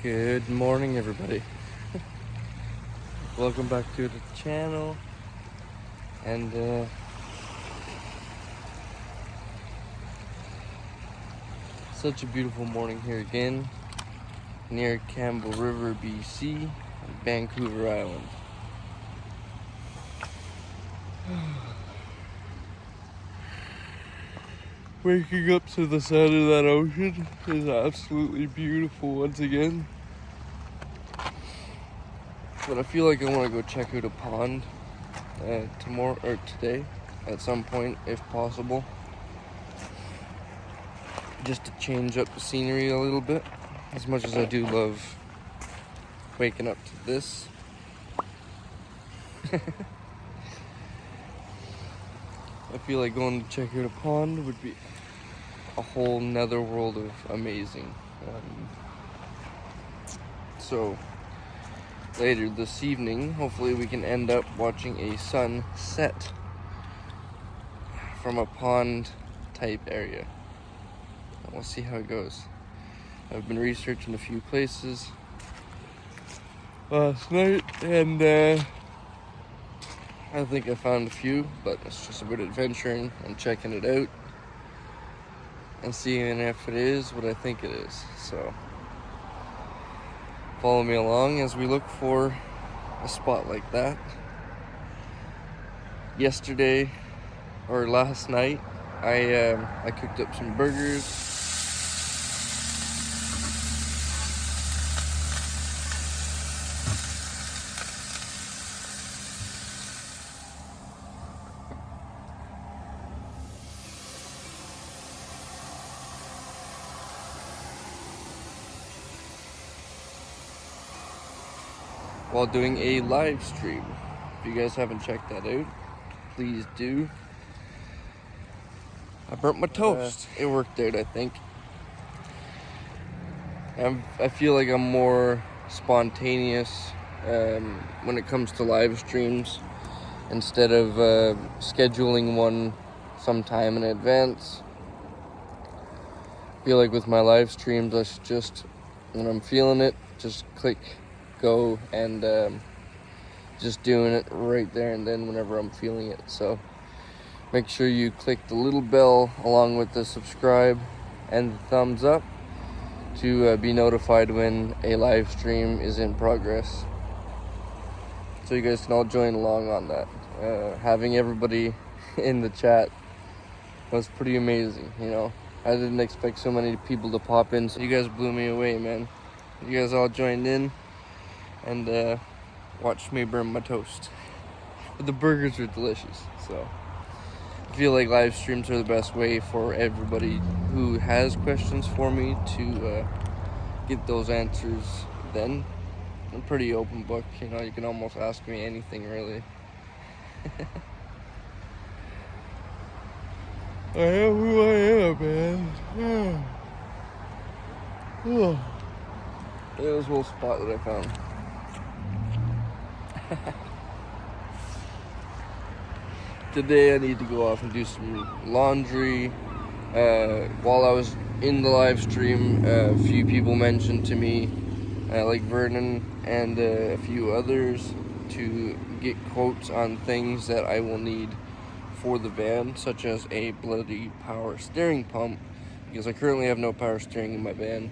Good morning, everybody. Welcome back to the channel. And such a beautiful morning here again, near Campbell River, BC, Vancouver Island. Waking up to the sound of that ocean is absolutely beautiful once again. But I feel like I want to go check out a pond tomorrow or today at some point, if possible. Just to change up the scenery a little bit. As much as I do love waking up to this. I feel like going to check out a pond would be a whole nother world of amazing. So later this evening, hopefully we can end up watching a sunset from a pond type area. We'll see how it goes. I've been researching a few places last night, and I think I found a few, but it's just about adventuring and checking it out and seeing if it is what I think it is. So follow me along as we look for a spot like that. Yesterday or last night, I cooked up some burgers. While doing a live stream. If you guys haven't checked that out, please do. I burnt my toast. It worked out, I think. I feel like I'm more spontaneous when it comes to live streams, instead of scheduling one sometime in advance. I feel like with my live streams, I should just, when I'm feeling it, just click go and just doing it right there and then whenever I'm feeling it. So make sure you click the little bell along with the subscribe and the thumbs up to be notified when a live stream is in progress, so you guys can all join along on that. Having everybody in the chat was pretty amazing, you know. I didn't expect so many people to pop in, so you guys blew me away, man. You guys all joined in and watched me burn my toast. But the burgers are delicious, so I feel like live streams are the best way for everybody who has questions for me to get those answers then. I'm a pretty open book, you know, you can almost ask me anything, really. I am who I am, man. Look at this little spot that I found. Today I need to go off and do some laundry. While I was in the live stream, a few people mentioned to me, like Vernon and a few others, to get quotes on things that I will need for the van, such as a bloody power steering pump, because I currently have no power steering in my van.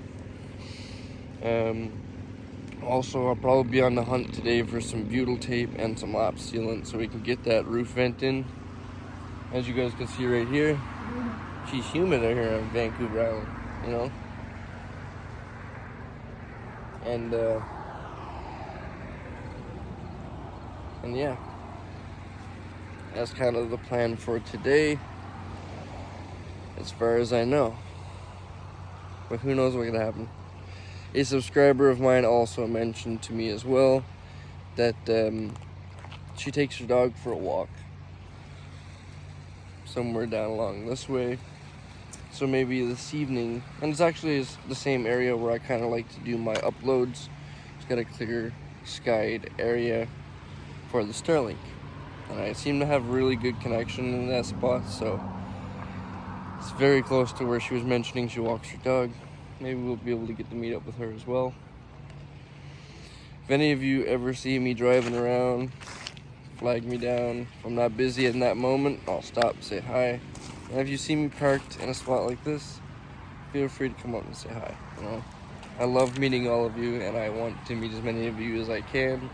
Also, I'll probably be on the hunt today for some butyl tape and some lap sealant so we can get that roof vent in. As you guys can see right here, she's humid out here on Vancouver Island, you know? And yeah, that's kind of the plan for today, as far as I know. But who knows what's gonna happen. A subscriber of mine also mentioned to me as well that she takes her dog for a walk somewhere down along this way. So maybe this evening, and it's actually the same area where I kind of like to do my uploads. It's got a clear skied area for the Starlink, and I seem to have really good connection in that spot, so it's very close to where she was mentioning she walks her dog. Maybe we'll be able to get to meet up with her as well. If any of you ever see me driving around, flag me down. If I'm not busy in that moment, I'll stop and say hi. And if you see me parked in a spot like this, feel free to come up and say hi. You know, I love meeting all of you, and I want to meet as many of you as I can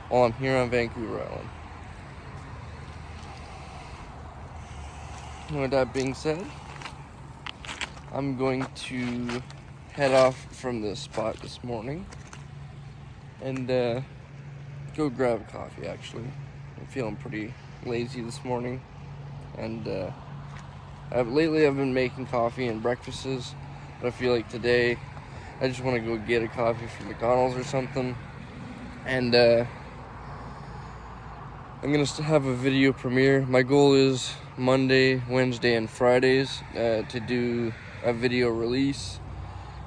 while I'm here on Vancouver Island. And with that being said, I'm going to head off from this spot this morning and go grab a coffee. Actually, I'm feeling pretty lazy this morning, and lately I've been making coffee and breakfasts, but I feel like today I just want to go get a coffee from McDonald's or something. And I'm gonna have a video premiere. My goal is Monday, Wednesday, and Fridays to do a video release,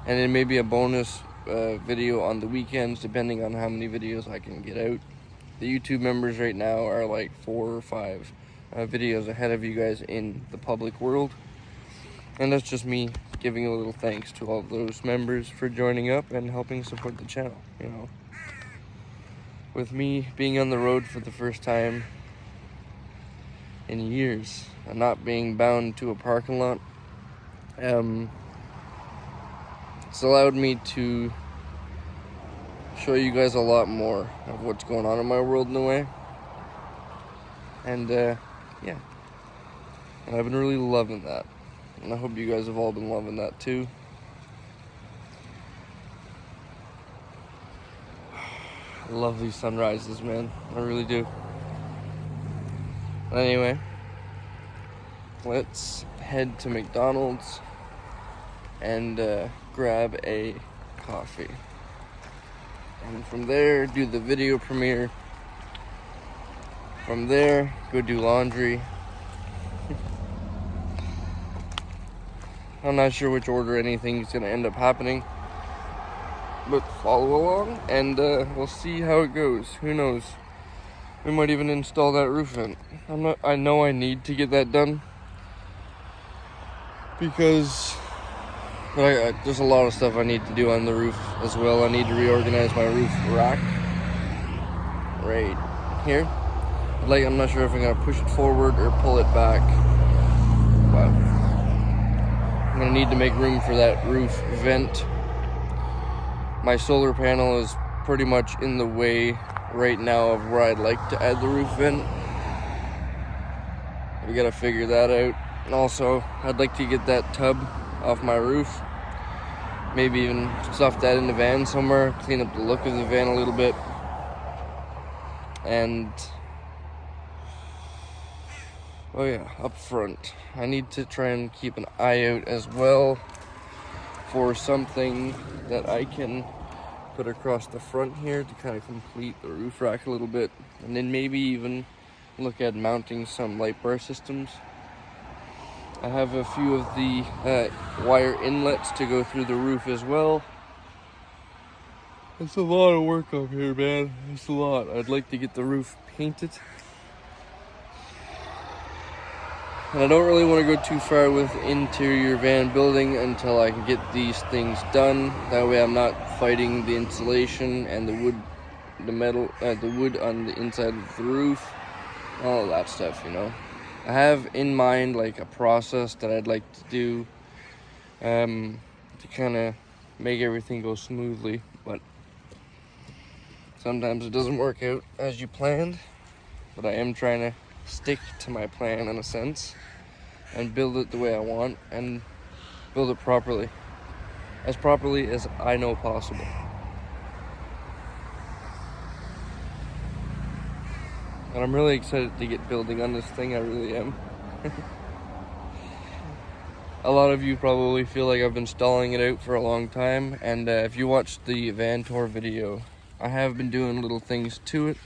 and then maybe a bonus video on the weekends, depending on how many videos I can get out. The YouTube members right now are like 4 or 5 videos ahead of you guys in the public world, and that's just me giving a little thanks to all of those members for joining up and helping support the channel. You know, with me being on the road for the first time in years and not being bound to a parking lot, it's allowed me to show you guys a lot more of what's going on in my world in a way. And yeah, and I've been really loving that, and I hope you guys have all been loving that too. I love these sunrises, man. I really do. But anyway, let's head to McDonald's and grab a coffee, and from there do the video premiere. From there, go do laundry. I'm not sure which order anything's gonna end up happening, but follow along and we'll see how it goes. Who knows? We might even install that roof vent. I know I need to get that done because there's a lot of stuff I need to do on the roof as well. I need to reorganize my roof rack right here. I'm not sure if I'm gonna push it forward or pull it back, but I'm gonna need to make room for that roof vent my solar panel is pretty much in the way right now of where I'd like to add the roof vent. We gotta figure that out. And also, I'd like to get that tub off my roof. Maybe even stuff that in the van somewhere, clean up the look of the van a little bit. And oh yeah, up front, I need to try and keep an eye out as well for something that I can put across the front here to kind of complete the roof rack a little bit, and then maybe even look at mounting some light bar systems. I have a few of the wire inlets to go through the roof as well. It's a lot of work up here, man. It's a lot. I'd like to get the roof painted. And I don't really want to go too far with interior van building until I can get these things done. That way I'm not fighting the insulation and the wood, the wood on the inside of the roof, all of that stuff, you know. I have in mind like a process that I'd like to do to kind of make everything go smoothly, but sometimes it doesn't work out as you planned. But I am trying to stick to my plan in a sense and build it the way I want and build it properly as I know possible. And I'm really excited to get building on this thing, I really am. A lot of you probably feel like I've been stalling it out for a long time, and if you watched the van tour video, I have been doing little things to it.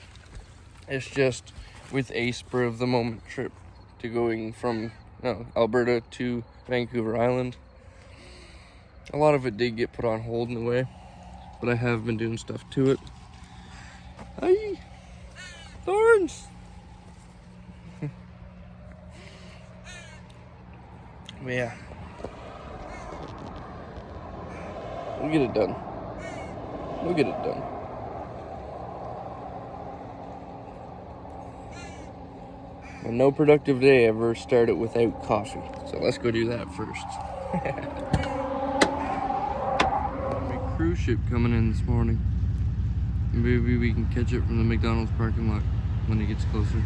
It's just with a spur of the moment trip to going from Alberta to Vancouver Island. A lot of it did get put on hold in a way, but I have been doing stuff to it. Hi, thorns. But yeah, we'll get it done. We'll get it done. And no productive day ever started without coffee. So let's go do that first. Big cruise ship coming in this morning. Maybe we can catch it from the McDonald's parking lot when it gets closer.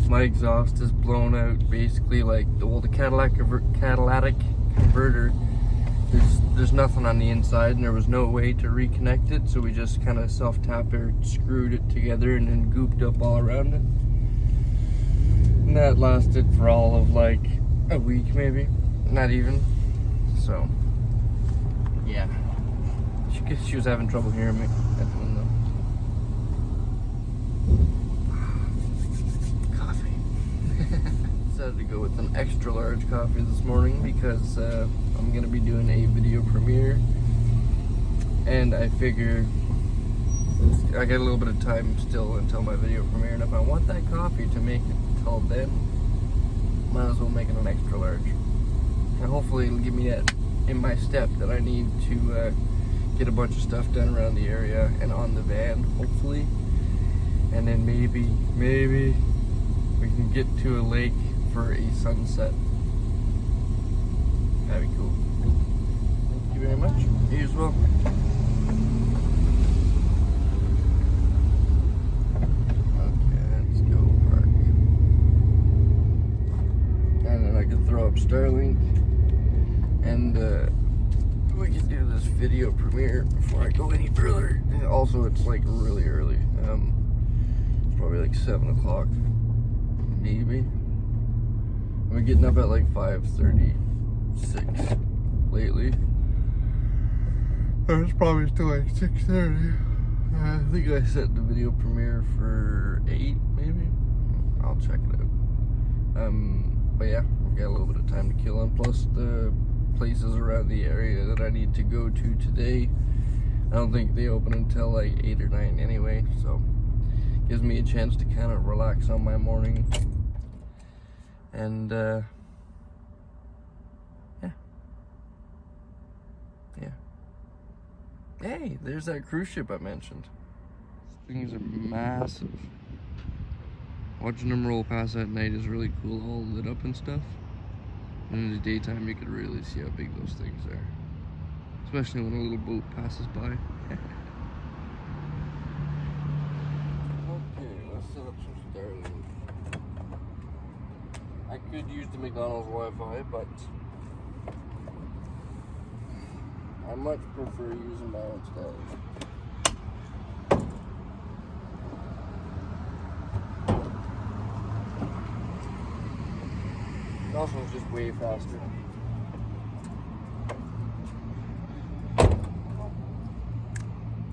My exhaust is blown out, basically like the catalytic converter. There's nothing on the inside, and there was no way to reconnect it, so we just kind of self-tapped or screwed it together and then gooped up all around it. And that lasted for all of like a week, maybe. Not even. So, yeah. She was having trouble hearing me at the window. Coffee. Decided to go with an extra large coffee this morning because I'm going to be doing a video premiere. And I figure I got a little bit of time still until my video premiere, and if I want that coffee to make it till then, might as well make it an extra large. And hopefully it'll give me that in my step that I need to get a bunch of stuff done around the area and on the van, hopefully. And then maybe we can get to a lake for a sunset. That'd be cool. Thank you very much. You as well. Throw up Starlink, and we can do this video premiere before I go any further. And also, it's like really early. It's probably like 7 o'clock, maybe. I've been getting up at like 5:36 lately. It's probably still like 6:30. I think I set the video premiere for 8, maybe. I'll check it out. But yeah, I've got a little bit of time to kill, and plus the places around the area that I need to go to today, I don't think they open until like 8 or 9 anyway, so gives me a chance to kind of relax on my morning. And yeah. Hey, there's that cruise ship I mentioned. These things are massive. Watching them roll past at night is really cool, all lit up and stuff. And in the daytime, you could really see how big those things are. Especially when a little boat passes by. Okay, let's set up some Starlink. I could use the McDonald's Wi-Fi, but I much prefer using my own Starlink. Also, it's just way faster.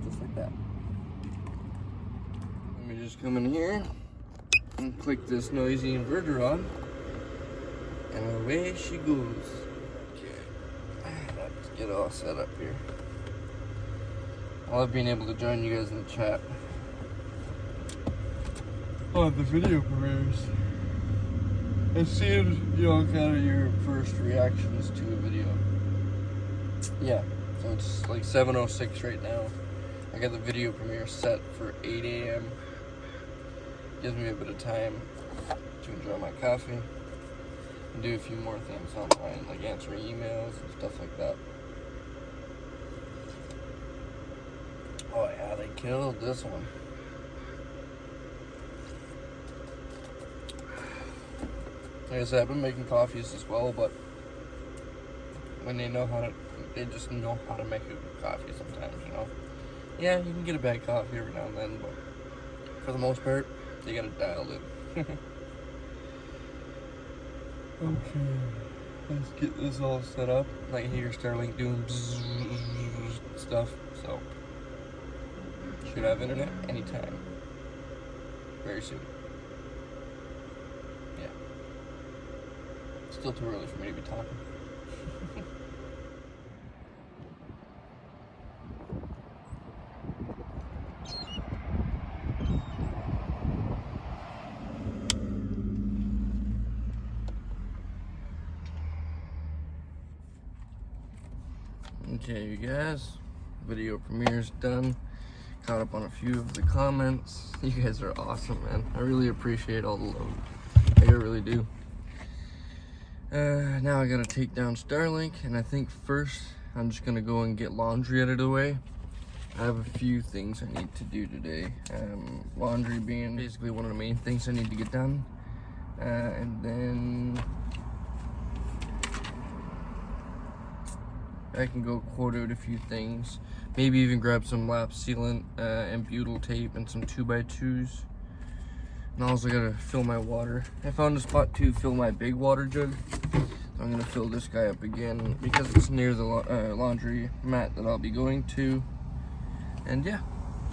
Just like that. Let me just come in here and click this noisy inverter on, and away she goes. Okay, let's get all set up here. I love being able to join you guys in the chat on the video premieres. And seeing, you know, kind of your first reactions to a video. Yeah, so it's like 7:06 right now. I got the video premiere set for 8 a.m. Gives me a bit of time to enjoy my coffee and do a few more things online, like answer emails and stuff like that. Oh yeah, they killed this one. Like I said, I've been making coffees as well, but when they just know how to make a good coffee sometimes, you know. Yeah, you can get a bad coffee every now and then, but for the most part, they got it dialed in. Okay, let's get this all set up. I can hear Starlink doing stuff, so should have internet anytime, very soon. Still too early for me to be talking. Okay, you guys, video premiere's done. Caught up on a few of the comments. You guys are awesome, man. I really appreciate all the love. I really do. Now I gotta take down Starlink, and I think first I'm just gonna go and get laundry out of the way. I have a few things I need to do today. Laundry being basically one of the main things I need to get done. And then I can go quote out a few things. Maybe even grab some lap sealant and butyl tape and some 2x2s. And I also gotta fill my water. I found a spot to fill my big water jug. So I'm gonna fill this guy up again because it's near the laundry mat that I'll be going to. And yeah,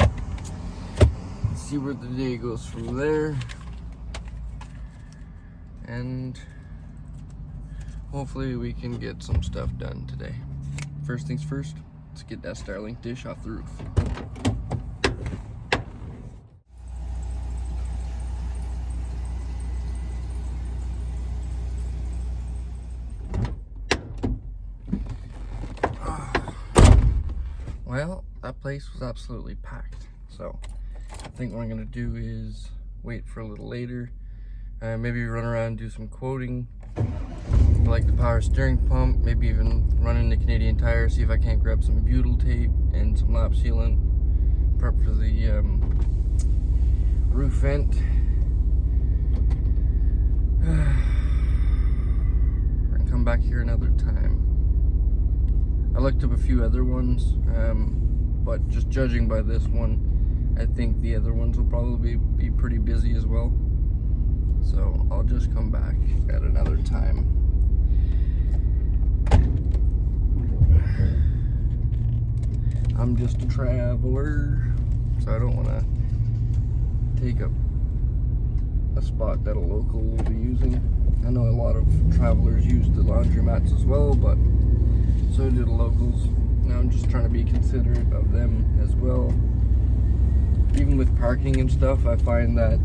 let's see where the day goes from there. And hopefully we can get some stuff done today. First things first, let's get that Starlink dish off the roof. Well, that place was absolutely packed. So I think what I'm gonna do is wait for a little later. Maybe run around and do some quoting, like the power steering pump, maybe even run into Canadian Tire, see if I can't grab some butyl tape and some lap sealant, prep for the roof vent. And come back here another time. I looked up a few other ones, but just judging by this one, I think the other ones will probably be pretty busy as well. So I'll just come back at another time. I'm just a traveler, so I don't want to take up a spot that a local will be using. I know a lot of travelers use the laundromats as well, but so do the locals. Now I'm just trying to be considerate of them as well. Even with parking and stuff, I find that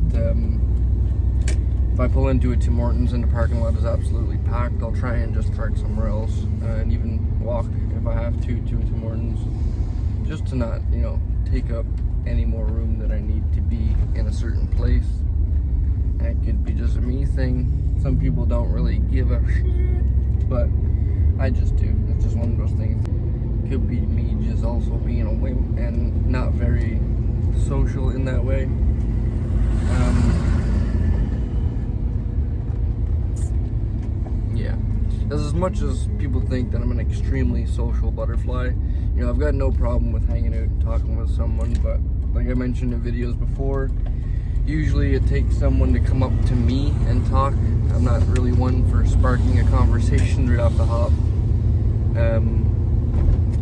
if I pull into a Tim Hortons and the parking lot is absolutely packed, I'll try and just park somewhere else and even walk if I have to a Tim Hortons, just to not, you know, take up any more room that I need to be in a certain place. And it could be just a me thing. Some people don't really give a shit, but I just do. It's just one of those things. Could be me just also being a wimp and not very social in that way. Yeah, as much as people think that I'm an extremely social butterfly, you know, I've got no problem with hanging out and talking with someone, but like I mentioned in videos before, usually it takes someone to come up to me and talk. I'm not really one for sparking a conversation right off the hop.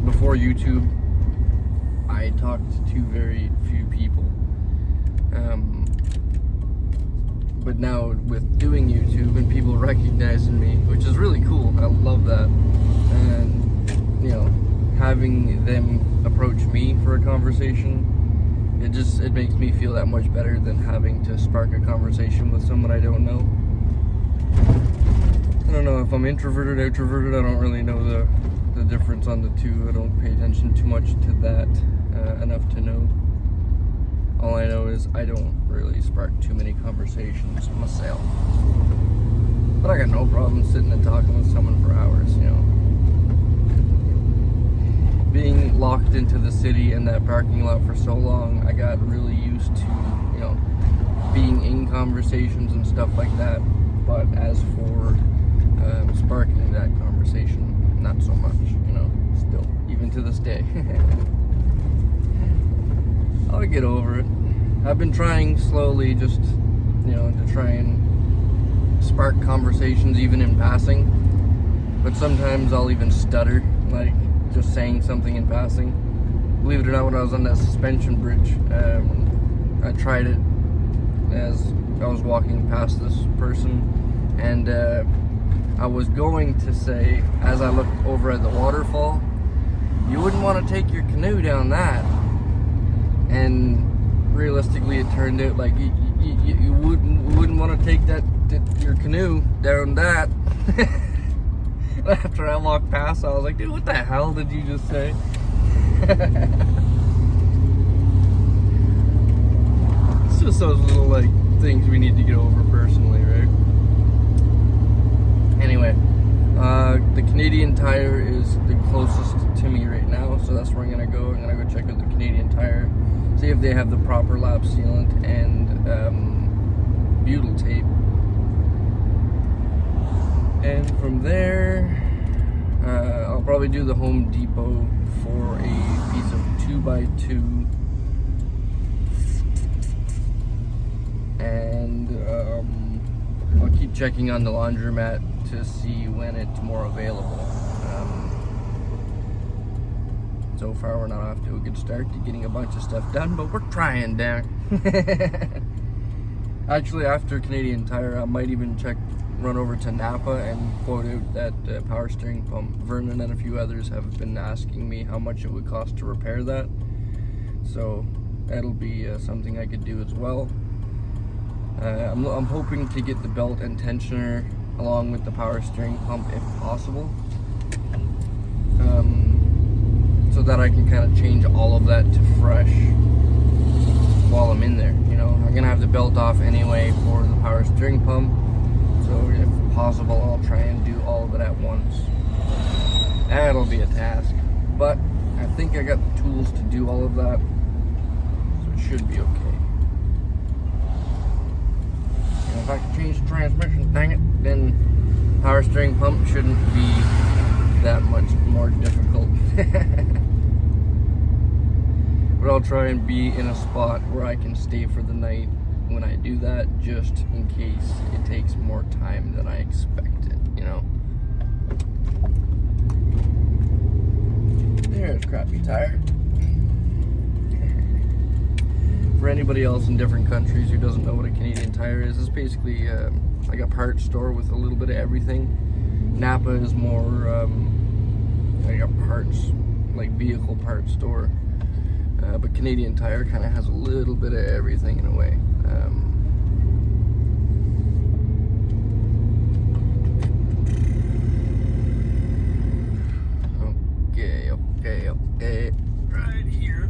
Before YouTube, I talked to very few people. But now with doing YouTube and people recognizing me, which is really cool, I love that. And, you know, having them approach me for a conversation, it makes me feel that much better than having to spark a conversation with someone I don't know. I don't know if I'm introverted, extroverted. I don't really know the difference on the two. I don't pay attention too much to that enough to know. All I know is I don't really spark too many conversations myself. But I got no problem sitting and talking with someone for hours, you know. Being locked into the city and that parking lot for so long, I got really used to, you know, being in conversations and stuff like that. But as for sparking that conversation, not so much, you know, still, even to this day. I'll get over it. I've been trying slowly just, you know, to try and spark conversations even in passing. But sometimes I'll even stutter, like just saying something in passing. Believe it or not, when I was on that suspension bridge, I tried it as I was walking past this person, and I was going to say, as I looked over at the waterfall, you wouldn't want to take your canoe down that. And realistically, it turned out like you wouldn't want to take your canoe down that. After I walked past, I was like, dude, what the hell did you just say? It's just those little like things we need to get over personally, right? Anyway, the Canadian Tire is the closest to me right now, so that's where I'm gonna go. I'm gonna go check out the Canadian Tire, see if they have the proper lap sealant and butyl tape. And from there, I'll probably do the Home Depot for a piece of 2x2. and I'll keep checking on the laundromat to see when it's more available. So far we're not off to a good start to getting a bunch of stuff done, but we're trying down. Actually, after Canadian Tire, I might even run over to Napa and quote out that power steering pump. Vernon and a few others have been asking me how much it would cost to repair that, so that'll be something I could do as well. I'm hoping to get the belt and tensioner along with the power steering pump if possible, so that I can kind of change all of that to fresh while I'm in there. You know, I'm gonna have the belt off anyway for the power steering pump, so if possible I'll try and do all of it at once. That'll be a task, but I think I got the tools to do all of that, so it should be okay. And if I can change the transmission, dang it, then power steering pump shouldn't be that much more difficult. But I'll try and be in a spot where I can stay for the night when I do that, just in case it takes more time than I expected, you know. There's crappy tire. For anybody else in different countries who doesn't know what a Canadian Tire is, it's basically like a parts store with a little bit of everything. Napa is more like a parts, like vehicle parts store. But Canadian Tire kind of has a little bit of everything in a way. Okay. Right here.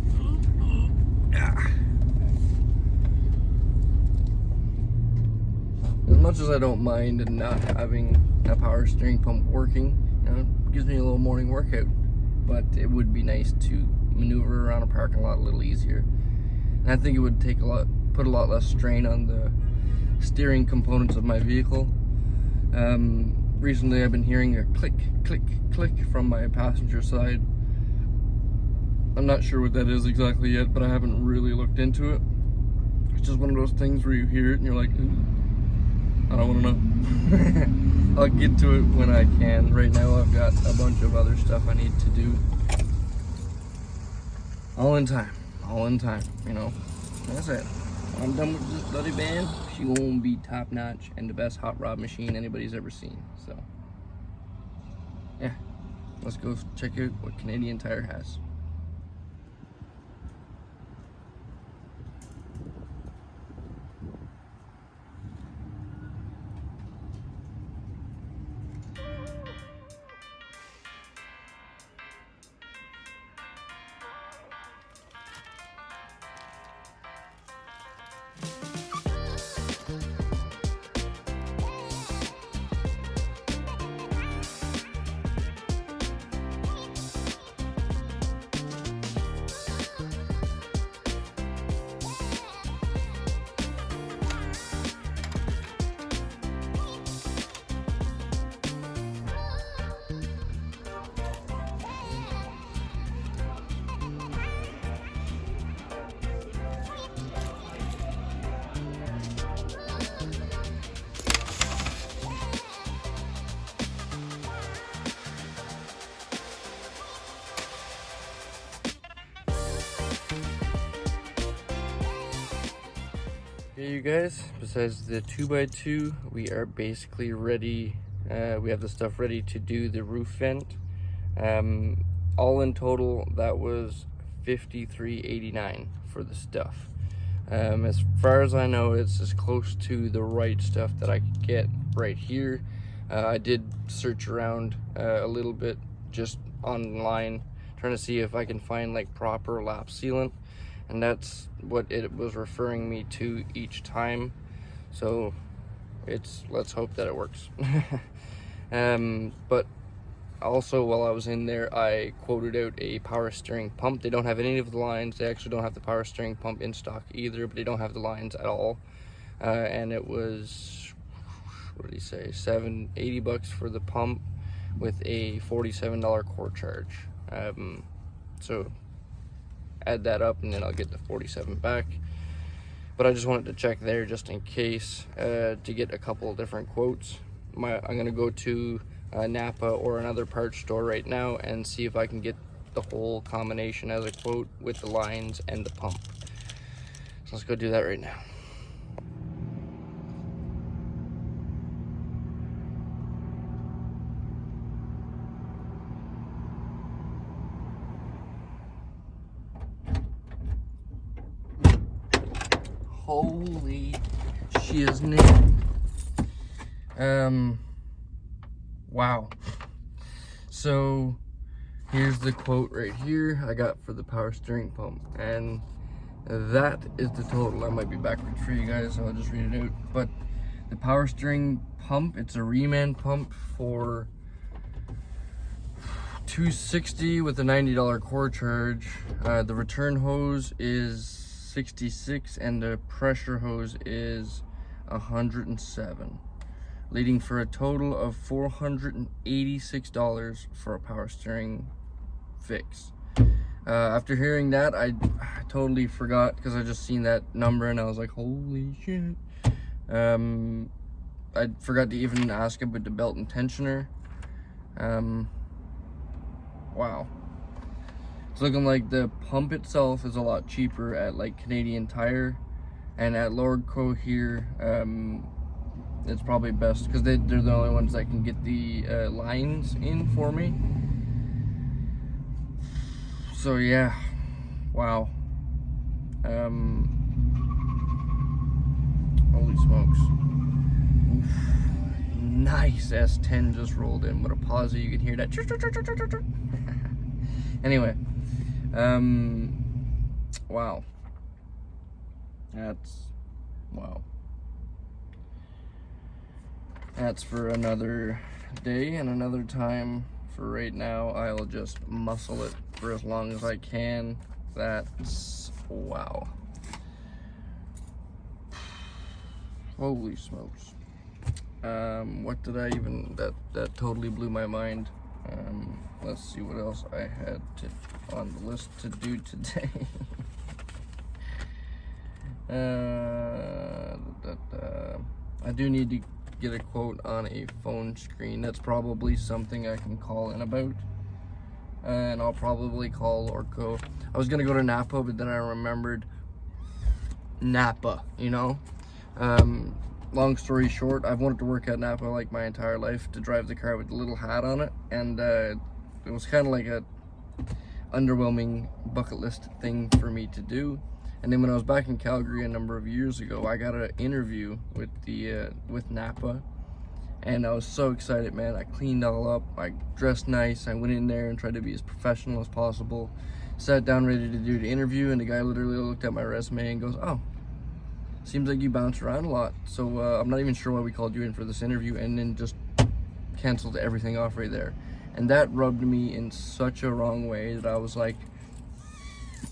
Yeah. As much as I don't mind not having a power steering pump working, you know, it gives me a little morning workout. But it would be nice to maneuver around a parking lot a little easier. And I think it would put a lot less strain on the steering components of my vehicle. Recently I've been hearing a click, click, click from my passenger side. I'm not sure what that is exactly yet, but I haven't really looked into it. It's just one of those things where you hear it and you're like, I don't want to know. I'll get to it when I can. Right now I've got a bunch of other stuff I need to do. All in time, you know. That's it. When I'm done with this bloody band, she gonna be top notch and the best hot rod machine anybody's ever seen. So, yeah, let's go check out what Canadian Tire has. Okay, you guys, besides the 2x2, we are basically ready. We have the stuff ready to do the roof vent. All in total, that was $53.89 for the stuff. As far as I know, it's as close to the right stuff that I could get right here. I did search around a little bit just online, trying to see if I can find like proper lap sealant, and that's what it was referring me to each time. So let's hope that it works. But also, while I was in there, I quoted out a power steering pump. They don't have any of the lines. They actually don't have the power steering pump in stock either, but they don't have the lines at all. And it was, what did he say, $80 for the pump with a $47 core charge. So add that up and then I'll get the 47 back. but I just wanted to check there just in case, to get a couple of different quotes. I'm gonna go to Napa or another parts store right now and see if I can get the whole combination as a quote with the lines and the pump. So let's go do that right now. Holy shiznit. Wow. So here's the quote right here I got for the power steering pump, and that is the total. I might be backwards for you guys, so I'll just read it out. But the power steering pump, it's a reman pump for $260 with a $90 core charge. The return hose is $66 and the pressure hose is $107, leading for a total of $486 for a power steering fix. After hearing that, I totally forgot, because I just seen that number and I was like, holy shit. I forgot to even ask about the belt and tensioner. Wow. It's looking like the pump itself is a lot cheaper at like Canadian Tire, and at Lordco here, it's probably best because they're the only ones that can get the lines in for me. So yeah, wow. Holy smokes. Oof. Nice S10 just rolled in. What a pause, you can hear that. Anyway, wow. Wow. That's for another day and another time. For right now, I'll just muscle it for as long as I can. That's, wow. Holy smokes. What did I even, that totally blew my mind. Let's see what else I had on the list to do today. I do need to get a quote on a phone screen. That's probably something I can call in about, and I'll probably call Orco. I was gonna go to Napa, but then I remembered Napa, you know. Long story short, I've wanted to work at Napa like my entire life, to drive the car with the little hat on it, and it was kind of like a underwhelming bucket list thing for me to do. And then when I was back in Calgary a number of years ago, I got an interview with with Napa, and I was so excited, man. I cleaned all up, I dressed nice, I went in there and tried to be as professional as possible. Sat down ready to do the interview, and the guy literally looked at my resume and goes, "Oh, seems like you bounce around a lot, so I'm not even sure why we called you in for this interview," and then just canceled everything off right there. And that rubbed me in such a wrong way that I was like,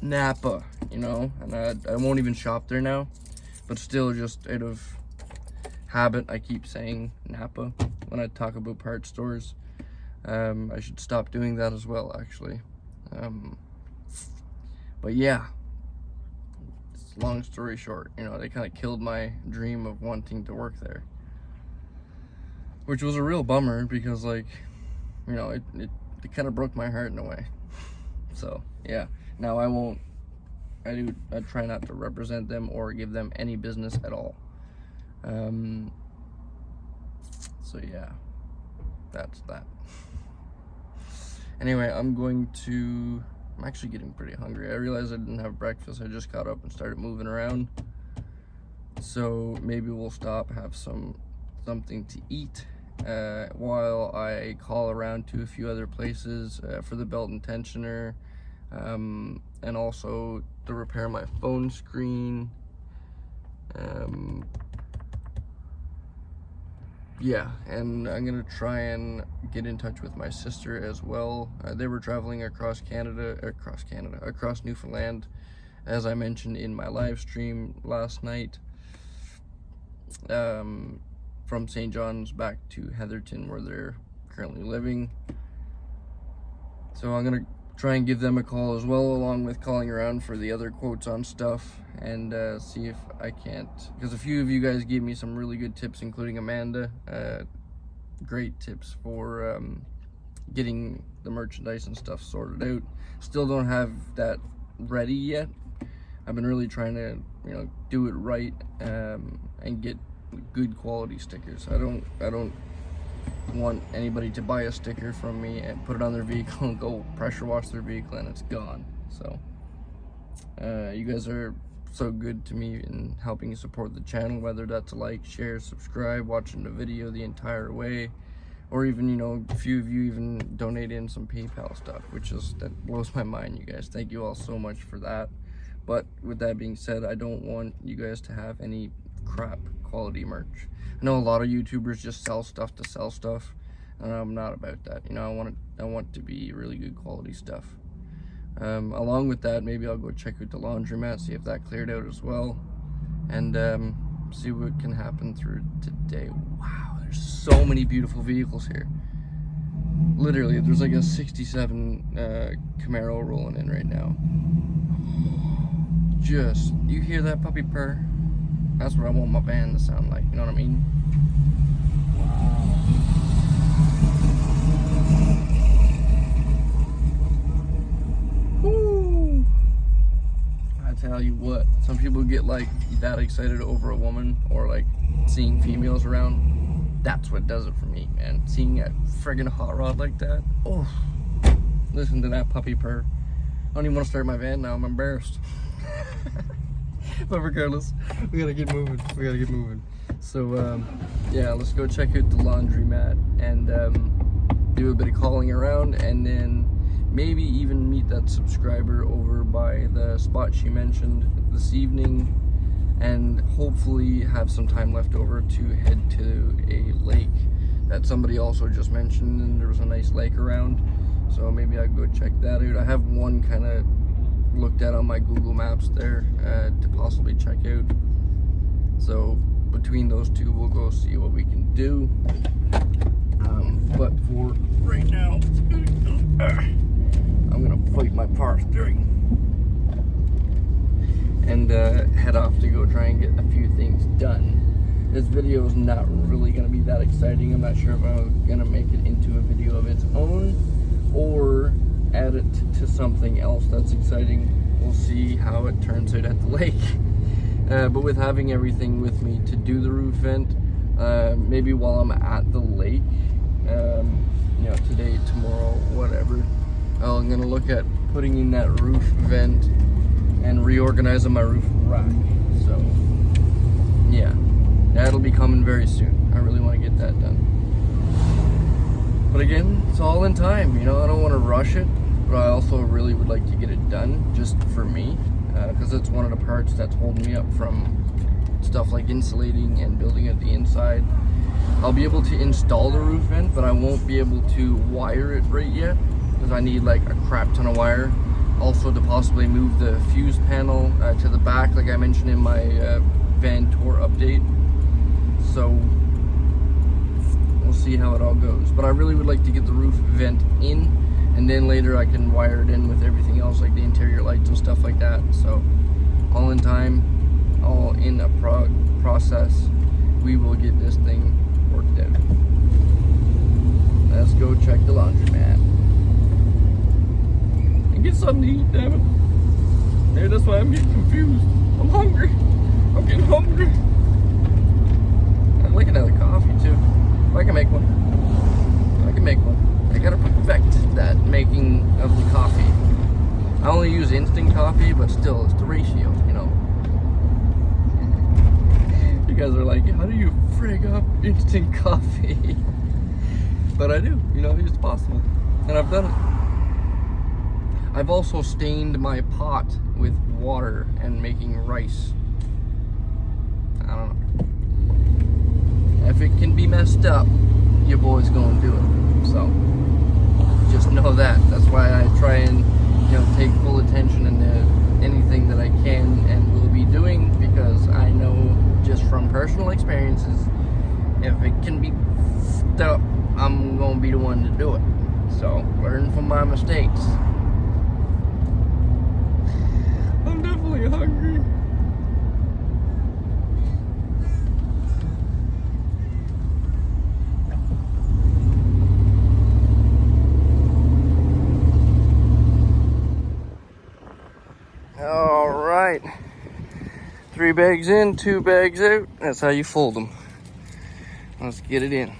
Napa, you know, and I won't even shop there now, but still, just out of habit, I keep saying Napa when I talk about parts stores. I should stop doing that as well, actually. But yeah, long story short, you know, they kind of killed my dream of wanting to work there, which was a real bummer, because, like, you know, it kind of broke my heart in a way. So yeah, now I try not to represent them or give them any business at all. So yeah, that's that. Anyway, I'm actually getting pretty hungry. I realized I didn't have breakfast. I just got up and started moving around. So maybe we'll stop, have something to eat, while I call around to a few other places for the belt and tensioner, and also to repair my phone screen. Yeah, and I'm gonna try and get in touch with my sister as well. They were traveling across Newfoundland, as I mentioned in my live stream last night, from St. John's back to Heatherton, where they're currently living. So I'm gonna try and give them a call as well, along with calling around for the other quotes on stuff, and see if I can't, because a few of you guys gave me some really good tips, including Amanda, great tips for getting the merchandise and stuff sorted out. Still don't have that ready yet. I've been really trying to, you know, do it right, and get good quality stickers. I don't want anybody to buy a sticker from me and put it on their vehicle and go pressure wash their vehicle and it's gone. So you guys are so good to me in helping support the channel, whether that's a like, share, subscribe, watching the video the entire way, or even, you know, a few of you even donate in some PayPal stuff, that blows my mind, you guys. Thank you all so much for that. But with that being said, I don't want you guys to have any crap quality merch. I know a lot of YouTubers just sell stuff to sell stuff, and I'm not about that. You know, I want to be really good quality stuff. Along with that, maybe I'll go check out the laundromat, see if that cleared out as well, and see what can happen through today. Wow, there's so many beautiful vehicles here. Literally, there's like a 67 Camaro rolling in right now. Just, you hear that puppy purr? That's what I want my van to sound like, you know what I mean? Woo! I tell you what, some people get like that excited over a woman, or like seeing females around. That's what does it for me, man. Seeing a friggin' hot rod like that. Oh, listen to that puppy purr. I don't even want to start my van now, I'm embarrassed. But regardless, we gotta get moving. So yeah, let's go check out the laundromat and do a bit of calling around, and then maybe even meet that subscriber over by the spot she mentioned this evening, and hopefully have some time left over to head to a lake that somebody also just mentioned, and there was a nice lake around, so maybe I'll go check that out. I have one kind of looked at on my Google Maps there to possibly check out, so between those two we'll go see what we can do, but for right now I'm gonna fight my power steering and head off to go try and get a few things done. This video is not really gonna be that exciting. I'm not sure if I'm gonna make it into a video of its own or add it to something else that's exciting. We'll see how it turns out at the lake. But with having everything with me to do the roof vent, maybe while I'm at the lake, you know, today, tomorrow, whatever, I'm gonna look at putting in that roof vent and reorganizing my roof rack. So yeah, that'll be coming very soon. I really want to get that done. But again, it's all in time, you know. I don't want to rush it, but I also really would like to get it done just for me, because it's one of the parts that's holding me up from stuff like insulating and building at the inside. I'll be able to install the roof vent, but I won't be able to wire it right yet, because I need like a crap ton of wire. Also to possibly move the fuse panel to the back, like I mentioned in my van tour update. So we'll see how it all goes. But I really would like to get the roof vent in, and then later I can wire it in with everything else, like the interior lights and stuff like that. So all in time, all in a process, we will get this thing worked out. Let's go check the laundromat and get something to eat, damn it. Hey, that's why I'm getting confused. I'm hungry. I'm getting hungry. I'm looking at the coffee too. If I can make one. I can make one. I gotta perfect that making of the coffee. I only use instant coffee, but still, it's the ratio, you know. You guys are like, how do you frig up instant coffee? But I do, you know, it's possible. And I've done it. I've also stained my pot with water and making rice. I don't know. If it can be messed up, your boy's gonna do it. So just know that. That's why I try and, you know, take full attention into anything that I can and will be doing, because I know just from personal experiences, if it can be stuck, I'm gonna be the one to do it. So learn from my mistakes. awfully hungry. All right. 3 bags in, 2 bags out. That's how you fold them. Let's get it in.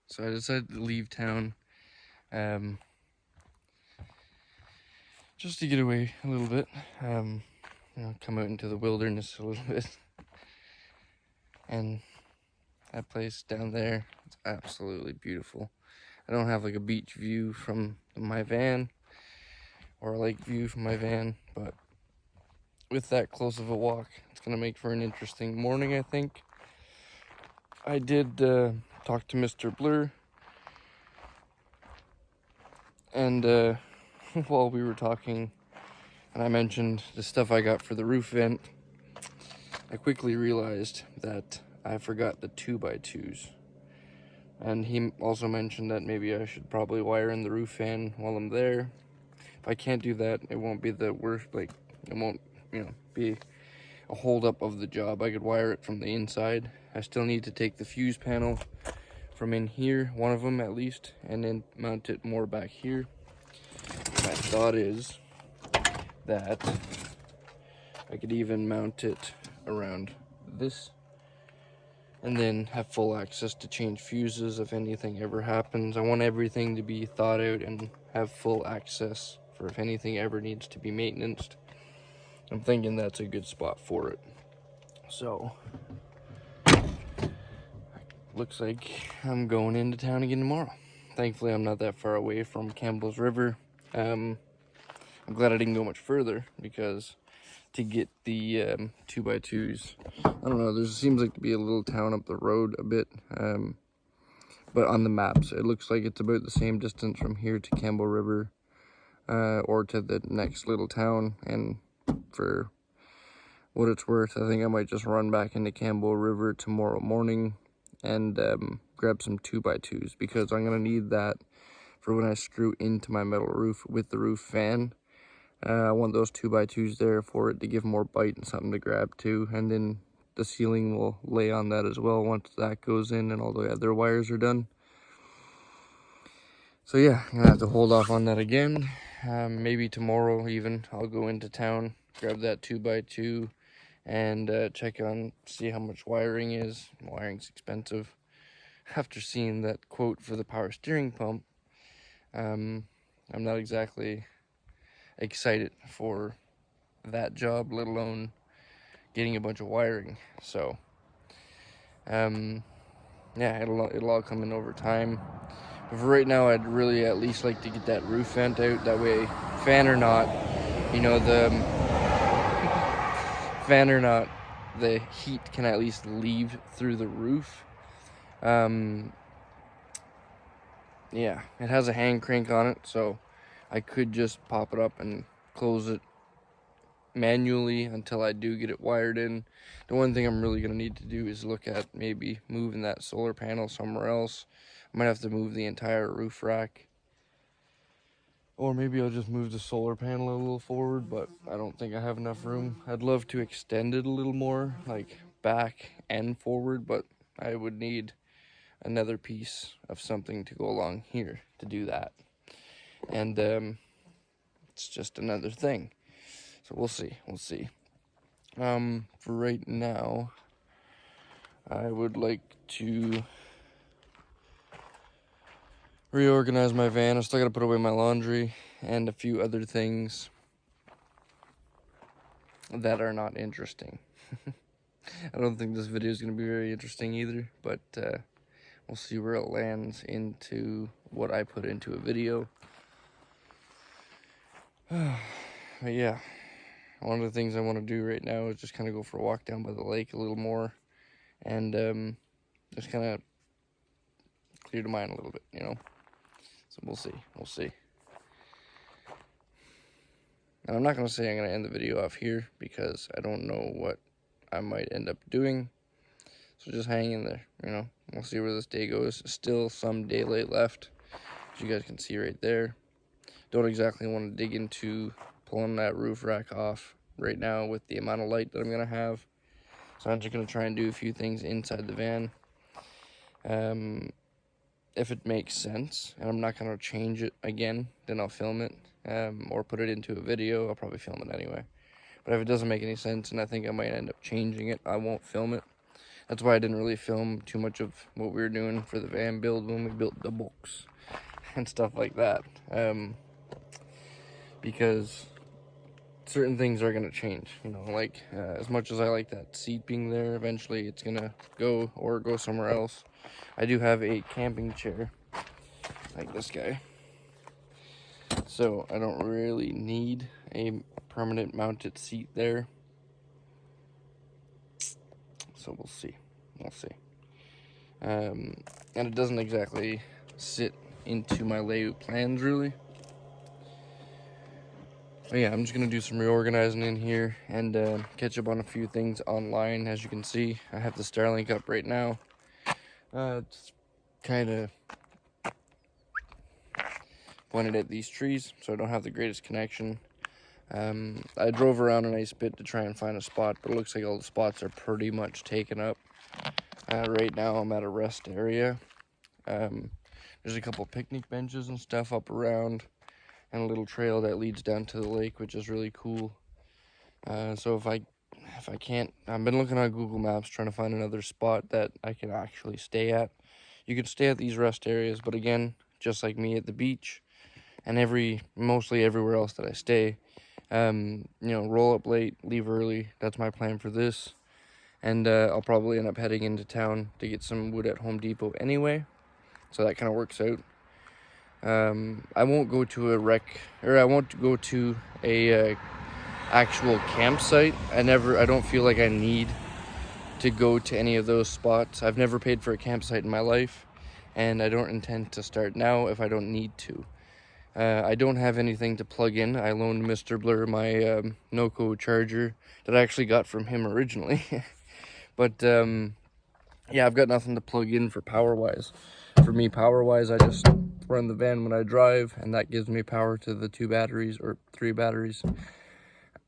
So I decided to leave town just to get away a little bit, come out into the wilderness a little bit. And that place down there, it's absolutely beautiful. I don't have like a beach view from my van or a lake view from my van, but with that close of a walk, it's gonna make for an interesting morning, I think. I did talk to Mr. Blur, and while we were talking, and I mentioned the stuff I got for the roof vent, I quickly realized that I forgot the 2x2s. And he also mentioned that maybe I should probably wire in the roof fan while I'm there. If I can't do that, it won't be the worst, it won't, be a holdup of the job. I could wire it from the inside. I still need to take the fuse panel from in here, one of them at least, and then mount it more back here. My thought is that I could even mount it around this and then have full access to change fuses if anything ever happens. I want everything to be thought out and have full access for if anything ever needs to be maintained. I'm thinking that's a good spot for it. So, looks like I'm going into town again tomorrow. Thankfully, I'm not that far away from Campbell's River. I'm glad I didn't go much further, because to get the 2x2s, I don't know, there seems like to be a little town up the road a bit, but on the maps it looks like it's about the same distance from here to Campbell River, or to the next little town. And for what it's worth, I think I might just run back into Campbell River tomorrow morning and grab some 2x2s, because I'm gonna need that for when I screw into my metal roof with the roof fan. I want those 2x2s there for it to give more bite and something to grab too, and then the ceiling will lay on that as well once that goes in and all the other wires are done. So yeah, I'm gonna have to hold off on that again. Maybe tomorrow even I'll go into town grab that 2x2 and check on, see how much wiring is. Wiring's expensive. After seeing that quote for the power steering pump, I'm not exactly excited for that job, let alone getting a bunch of wiring. So yeah, it'll all come in over time. But for right now, I'd really at least like to get that roof vent out. That way, fan or not, you know, the fan or not, the heat can at least leave through the roof. Yeah, it has a hand crank on it, so I could just pop it up and close it manually until I do get it wired in. The one thing I'm really going to need to do is look at maybe moving that solar panel somewhere else. I might have to move the entire roof rack. Or maybe I'll just move the solar panel a little forward, but I don't think I have enough room. I'd love to extend it a little more, like back and forward, but I would need another piece of something to go along here to do that. And it's just another thing. So we'll see. For right now, I would like to reorganize my van. I still gotta put away my laundry and a few other things that are not interesting. I don't think this video is gonna be very interesting either, but we'll see where it lands into what I put into a video. But yeah, one of the things I want to do right now is just kind of go for a walk down by the lake a little more, and just kind of clear the mind a little bit, you know. So we'll see. And I'm not going to say I'm going to end the video off here because I don't know what I might end up doing. So just hang in there, you know. We'll see where this day goes. Still some daylight left, as you guys can see right there. Don't exactly want to dig into pulling that roof rack off right now with the amount of light that I'm going to have. So I'm just going to try and do a few things inside the van. If it makes sense, and I'm not going to change it again, then I'll film it, or put it into a video. I'll probably film it anyway. But if it doesn't make any sense and I think I might end up changing it, I won't film it. That's why I didn't really film too much of what we were doing for the van build when we built the box and stuff like that. Because certain things are going to change, you know, like as much as I like that seat being there, eventually it's going to go somewhere else. I do have a camping chair like this guy, so I don't really need a permanent mounted seat there. So we'll see. And it doesn't exactly sit into my layout plans really. But yeah, I'm just going to do some reorganizing in here and catch up on a few things online. As you can see, I have the Starlink up right now. It's kind of pointed at these trees, so I don't have the greatest connection. I drove around a nice bit to try and find a spot, but it looks like all the spots are pretty much taken up. Right now, I'm at a rest area. There's a couple picnic benches and stuff up around, and a little trail that leads down to the lake, which is really cool. So if I can't, I've been looking on Google Maps trying to find another spot that I can actually stay at. You can stay at these rest areas, but again, just like me at the beach and mostly everywhere else that I stay, you know, roll up late, leave early. That's my plan for this. And I'll probably end up heading into town to get some wood at Home Depot anyway. So that kind of works out. I won't go to a actual campsite. I don't feel like I need to go to any of those spots. I've never paid for a campsite in my life, and I don't intend to start now if I don't need to. I don't have anything to plug in. I loaned Mr. Blur my Noco charger that I actually got from him originally. But yeah, I've got nothing to plug in for power-wise. For me, power-wise, I just run the van when I drive, and that gives me power to the 2 batteries or 3 batteries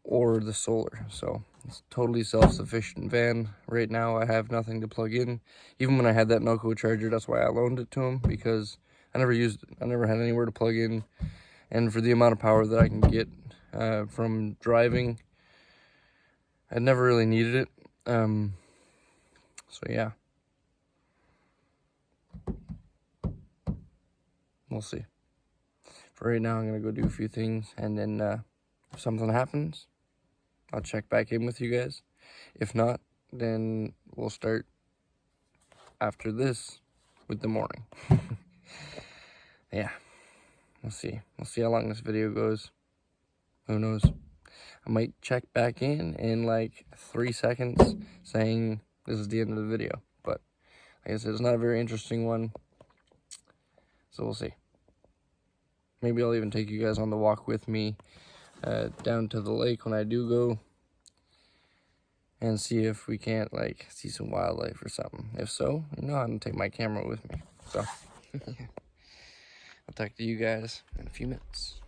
or the solar. So it's a totally self-sufficient van. Right now, I have nothing to plug in. Even when I had that Noco charger, that's why I loaned it to him, because I never used it. I never had anywhere to plug in. And for the amount of power that I can get from driving, I never really needed it. So yeah. We'll see. For right now, I'm going to go do a few things, and then if something happens, I'll check back in with you guys. If not, then we'll start after this with the morning. Yeah, we'll see. We'll see how long this video goes. Who knows? I might check back in like 3 seconds saying this is the end of the video. But like I said, it's not a very interesting one. So we'll see. Maybe I'll even take you guys on the walk with me down to the lake when I do go, and see if we can't like see some wildlife or something. If so, you know, I'm gonna take my camera with me. So I'll talk to you guys in a few minutes.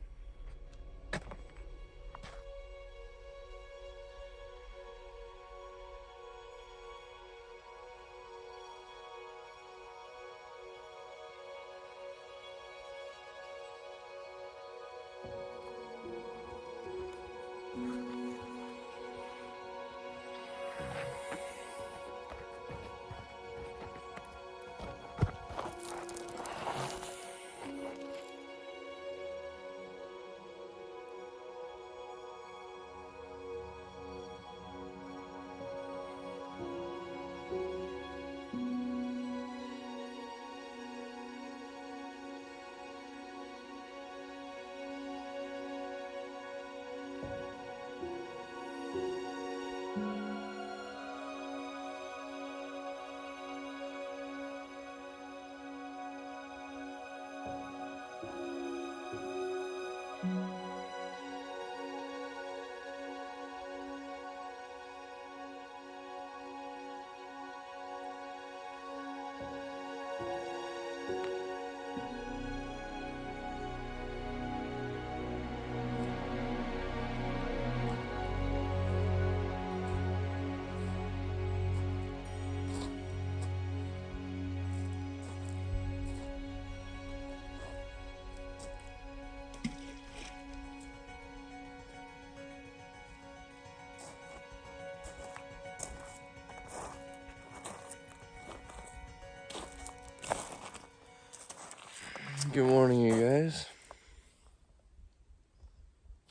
Good morning, you guys.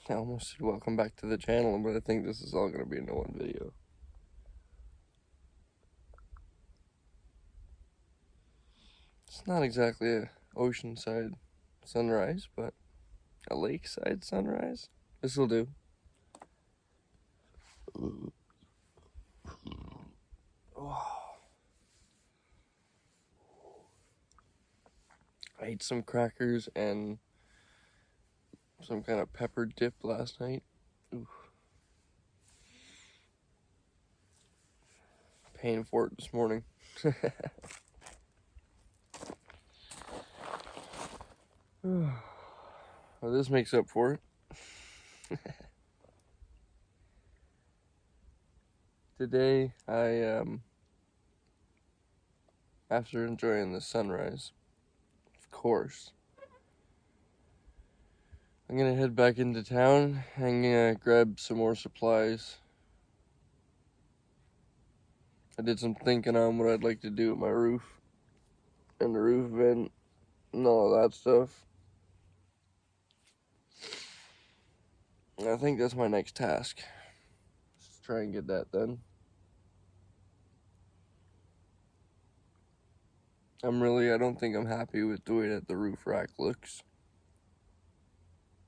I almost said welcome back to the channel, but I think this is all going to be in one video. It's not exactly a oceanside sunrise, but a lakeside sunrise. This will do. Oh. I ate some crackers and some kind of pepper dip last night. Oof. Paying for it this morning. Well, this makes up for it. Today, after enjoying the sunrise, of course, I'm gonna head back into town and grab some more supplies. I did some thinking on what I'd like to do with my roof and the roof vent and all of that stuff. And I think that's my next task. Just try and get that done. I don't think I'm happy with the way that the roof rack looks.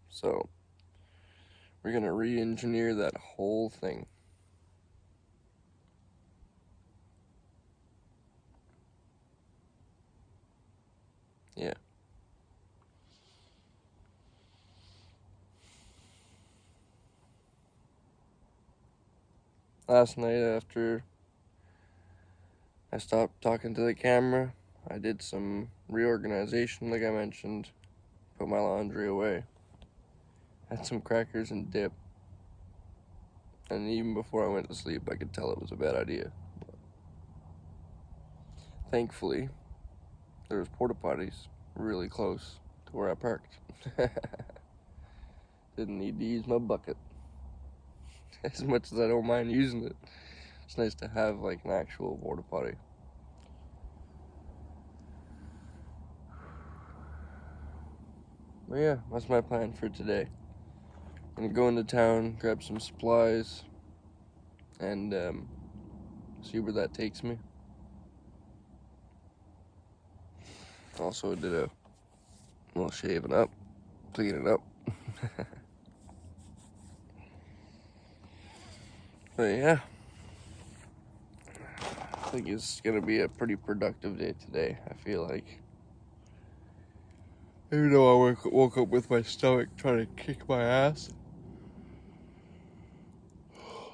So, we're gonna re-engineer that whole thing. Yeah. Last night, after I stopped talking to the camera, I did some reorganization, like I mentioned. Put my laundry away. Had some crackers and dip. And even before I went to sleep, I could tell it was a bad idea. But thankfully, there was porta potties really close to where I parked. Didn't need to use my bucket. as much as I don't mind using it. It's nice to have like an actual porta potty. But yeah, that's my plan for today. I'm gonna go into town, grab some supplies, and see where that takes me. Also did a little shaving up, cleaning it up. But yeah, I think it's gonna be a pretty productive day today, I feel like. Even though I woke up with my stomach trying to kick my ass,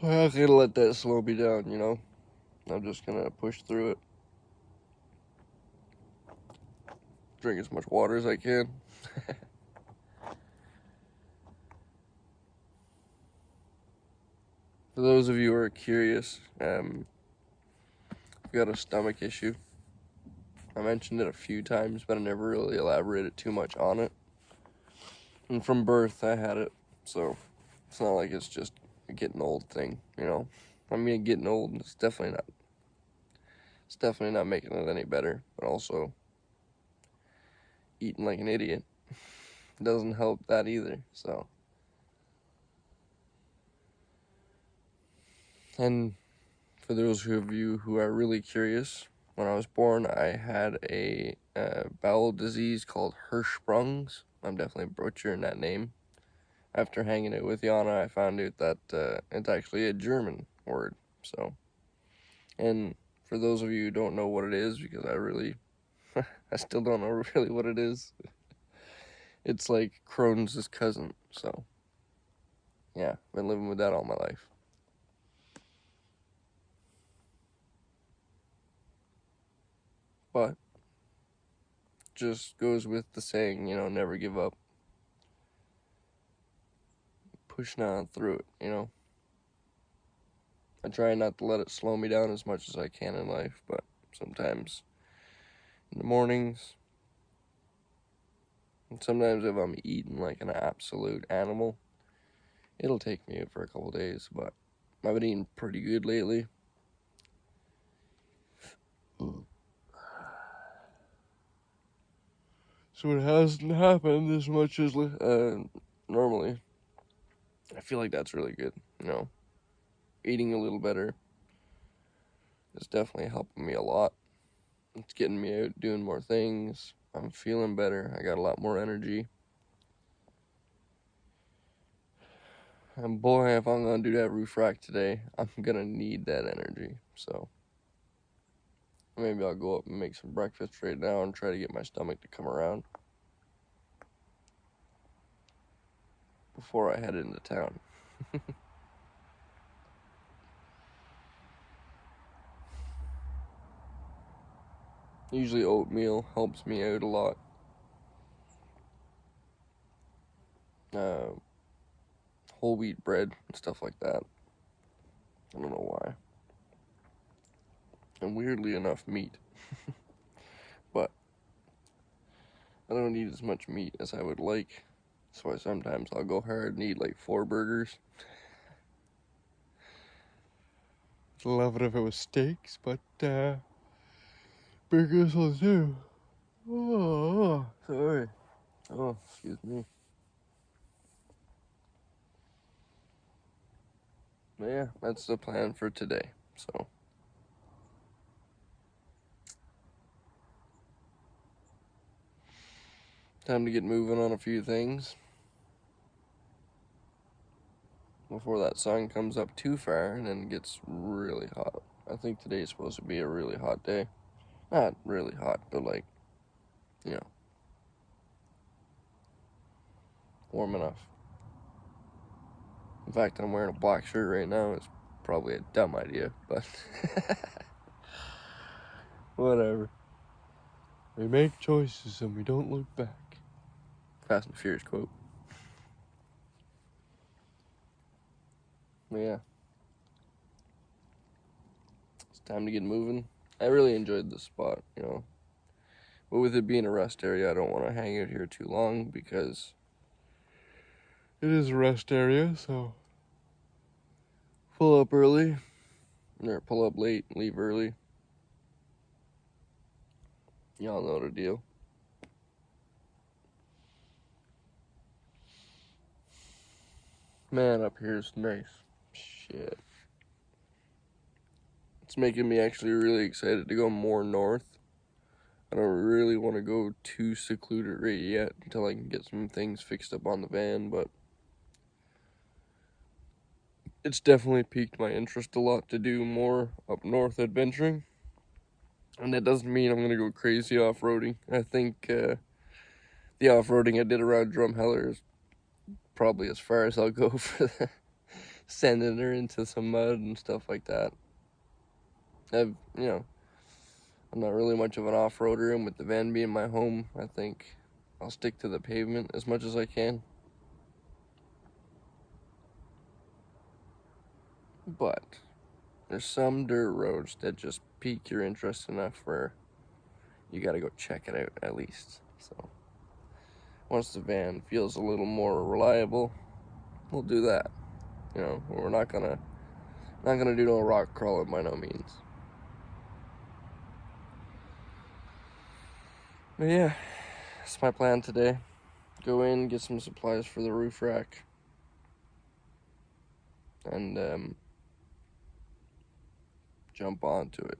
I'm not gonna let that slow me down, you know? I'm just gonna push through it. Drink as much water as I can. For those of you who are curious, I've got a stomach issue. I mentioned it a few times, but I never really elaborated too much on it. And from birth, I had it, so it's not like it's just a getting old thing, you know? I mean, getting old, it's definitely not making it any better, but also eating like an idiot doesn't help that either, so. And for those of you who are really curious, when I was born, I had a bowel disease called Hirschsprung's. I'm definitely butchering that name. After hanging it with Yana, I found out that it's actually a German word. So, and for those of you who don't know what it is, because I still don't know really what it is. It's like Crohn's cousin. So, yeah, been living with that all my life. But just goes with the saying, you know, never give up. Pushing on through it, you know. I try not to let it slow me down as much as I can in life, but sometimes in the mornings, and sometimes if I'm eating like an absolute animal, it'll take me for a couple days, but I've been eating pretty good lately. So it hasn't happened as much as normally. I feel like that's really good, you know. Eating a little better is definitely helping me a lot. It's getting me out doing more things. I'm feeling better. I got a lot more energy. And boy, if I'm gonna do that roof rack today, I'm gonna need that energy. So maybe I'll go up and make some breakfast right now and try to get my stomach to come around before I head into town. Usually oatmeal helps me out a lot. Whole wheat bread and stuff like that. I don't know why. And weirdly enough, meat. But I don't eat as much meat as I would like. So sometimes I'll go hard and eat like 4 burgers. I'd love it if it was steaks, but burgers will do. Oh, sorry. Oh, excuse me. But yeah, that's the plan for today. So, time to get moving on a few things before that sun comes up too far and then it gets really hot. I think today's supposed to be a really hot day. Not really hot, but like, you know, warm enough. In fact, I'm wearing a black shirt right now. It's probably a dumb idea, but whatever. We make choices and we don't look back. Fast and Furious quote. But yeah, it's time to get moving. I really enjoyed this spot, you know. But with it being a rest area, I don't want to hang out here too long because it is a rest area, so pull up early, or pull up late, leave early. Y'all know the deal. Man, up here is nice. Shit. It's making me actually really excited to go more north. I don't really want to go too secluded right yet until I can get some things fixed up on the van, but it's definitely piqued my interest a lot to do more up north adventuring. And that doesn't mean I'm going to go crazy off-roading. I think the off-roading I did around Drumheller is probably as far as I'll go for sending her into some mud and stuff like that. I'm not really much of an off-roader, and with the van being my home, I think I'll stick to the pavement as much as I can. But there's some dirt roads that just pique your interest enough where you gotta go check it out at least. So once the van feels a little more reliable, we'll do that. We're not gonna do no rock crawling by no means. But yeah, that's my plan today. Go in, get some supplies for the roof rack, and jump onto it,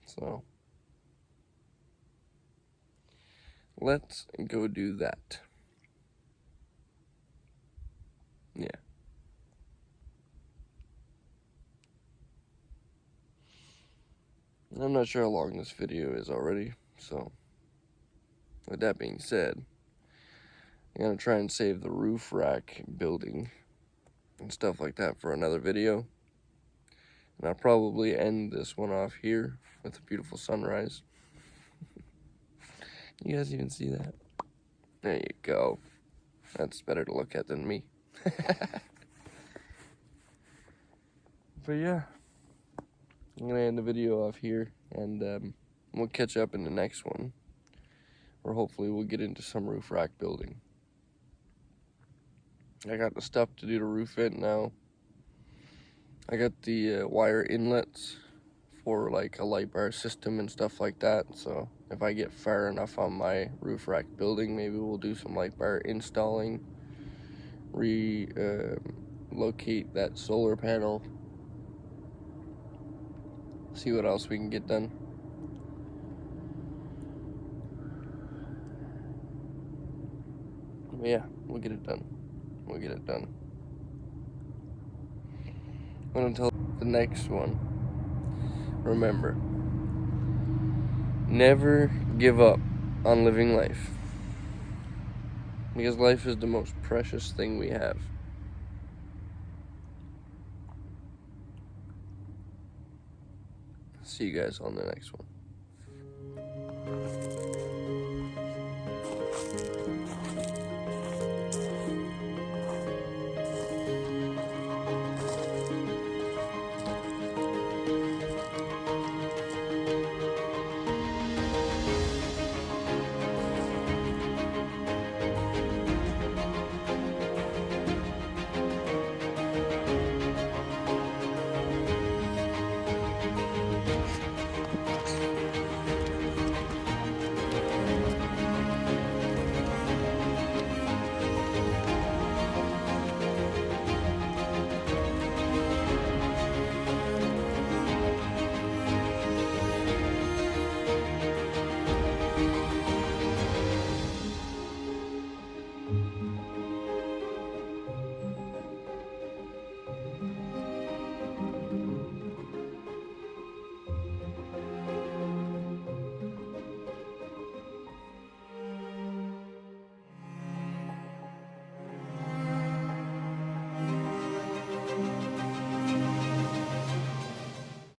So let's go do that. Yeah. I'm not sure how long this video is already, so with that being said, I'm gonna try and save the roof rack building and stuff like that for another video. And I'll probably end this one off here with a beautiful sunrise. You guys even see that? There you go. That's better to look at than me. But yeah, I'm gonna end the video off here, and we'll catch up in the next one, or hopefully we'll get into some roof rack building. I got the stuff to do the roof vent now. I got the wire inlets for like a light bar system and stuff like that, so if I get far enough on my roof rack building, maybe we'll do some light bar installing, locate that solar panel, see what else we can get done. But yeah, we'll get it done. But until the next one, remember, never give up on living life, because life is the most precious thing we have. See you guys on the next one.